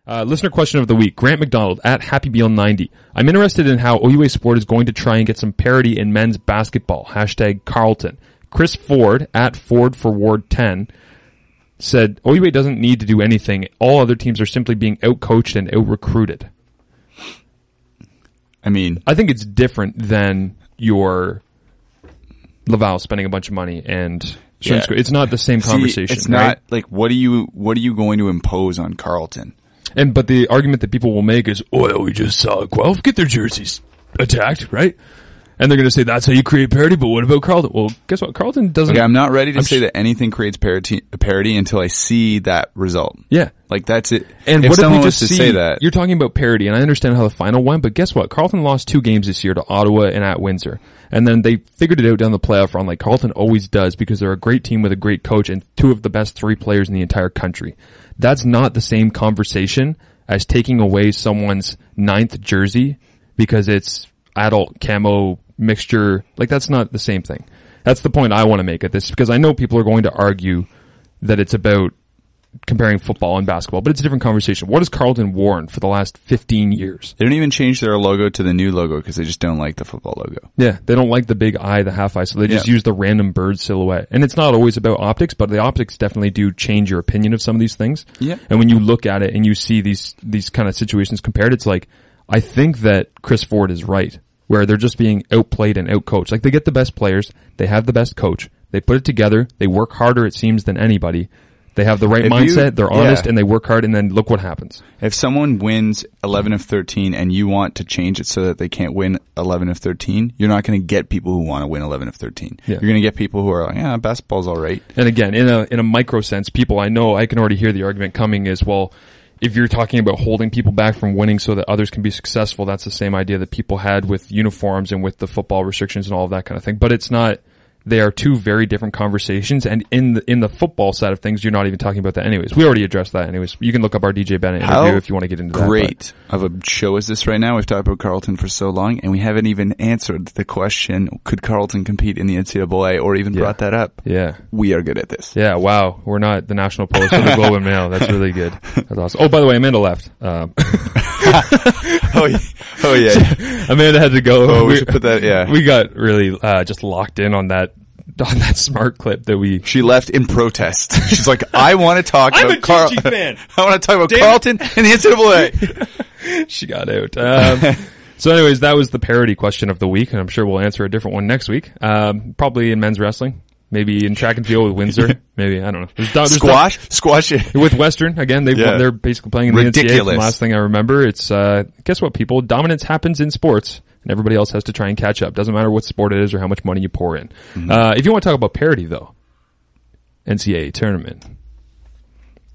Listener question of the week. Grant McDonald at HappyBeal90. I'm interested in how OUA Sport is going to try and get some parity in men's basketball. #Carleton. Chris Ford at Ford for Ward 10 said OUA doesn't need to do anything. All other teams are simply being outcoached and out-recruited. I mean, I think it's different than your Laval spending a bunch of money and it's not the same conversation. It's not like what are you going to impose on Carleton? But the argument that people will make is, we just saw Guelph get their jerseys attacked, right? And they're going to say that's how you create parity, but what about Carleton? Well, guess what? Carleton doesn't... Okay, I'm not ready to say that anything creates parity until I see that result. Yeah. Like, that's it. And if what someone if we was just to say that... You're talking about parity, and I understand how the final went, but guess what? Carleton lost 2 games this year to Ottawa and at Windsor. And then they figured it out down the playoff run like Carleton always does because they're a great team with a great coach and 2 of the best 3 players in the entire country. That's not the same conversation as taking away someone's 9th jersey because it's adult camo mixture. Like, that's not the same thing. That's the point I want to make at this, because I know people are going to argue that it's about comparing football and basketball, but it's a different conversation. What has Carleton worn for the last 15 years? They don't even change their logo to the new logo because they just don't like the football logo. Yeah, they don't like the big eye, the half eye, so they just use the random bird silhouette. And it's not always about optics, but the optics definitely do change your opinion of some of these things. Yeah. And when you look at it and you see these kind of situations compared, it's like, I think that Chris Ford is right, where they're just being outplayed and outcoached. Like, they get the best players, they have the best coach, they put it together, they work harder, it seems, than anybody. They have the right mindset, they're honest, and they work hard, and then look what happens. If someone wins 11 of 13 and you want to change it so that they can't win 11 of 13, you're not going to get people who want to win 11 of 13. Yeah. You're going to get people who are like, basketball's all right. And again, in a micro sense, people I know, I can already hear the argument coming is, well, if you're talking about holding people back from winning so that others can be successful, that's the same idea that people had with uniforms and with the football restrictions and all of that kind of thing. But it's not. They are 2 very different conversations, and in the football side of things, you're not even talking about that anyways. We already addressed that anyways. You can look up our DJ Bennett interview if you want to get into that. Great of a show is this right now? We've talked about Carleton for so long, and we haven't even answered the question, could Carleton compete in the NCAA, or even brought that up. Yeah. We are good at this. Yeah, wow. We're not the National Post or the Globe and Mail. That's really good. That's awesome. Oh, by the way, Amanda left. Oh, yeah. Amanda had to go. Oh, we should put that, yeah. We got really just locked in on that smart clip that She left in protest. She's like, I want to talk about Carleton. I'm a fan. I want to talk about Carleton and the NCAA. She got out. So anyways, that was the parody question of the week, and I'm sure we'll answer a different one next week. Probably in men's wrestling. Maybe in track and field with Windsor. Maybe, I don't know. There's Squash it. With Western, again, they're basically playing in the NCAA. From the last thing I remember, it's, guess what, people? Dominance happens in sports, and everybody else has to try and catch up. Doesn't matter what sport it is or how much money you pour in. Mm-hmm. If you want to talk about parity, though, NCAA tournament.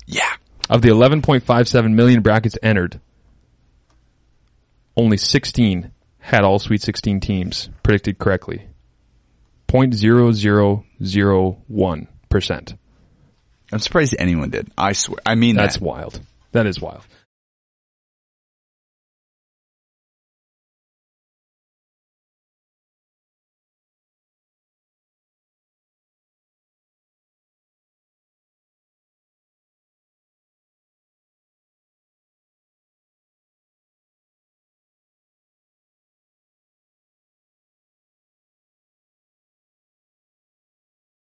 Yeah. Of the 11.57 million brackets entered, only 16 had all Sweet 16 teams predicted correctly. 0.0001%. I'm surprised anyone did. I swear. I mean, that's wild. That is wild.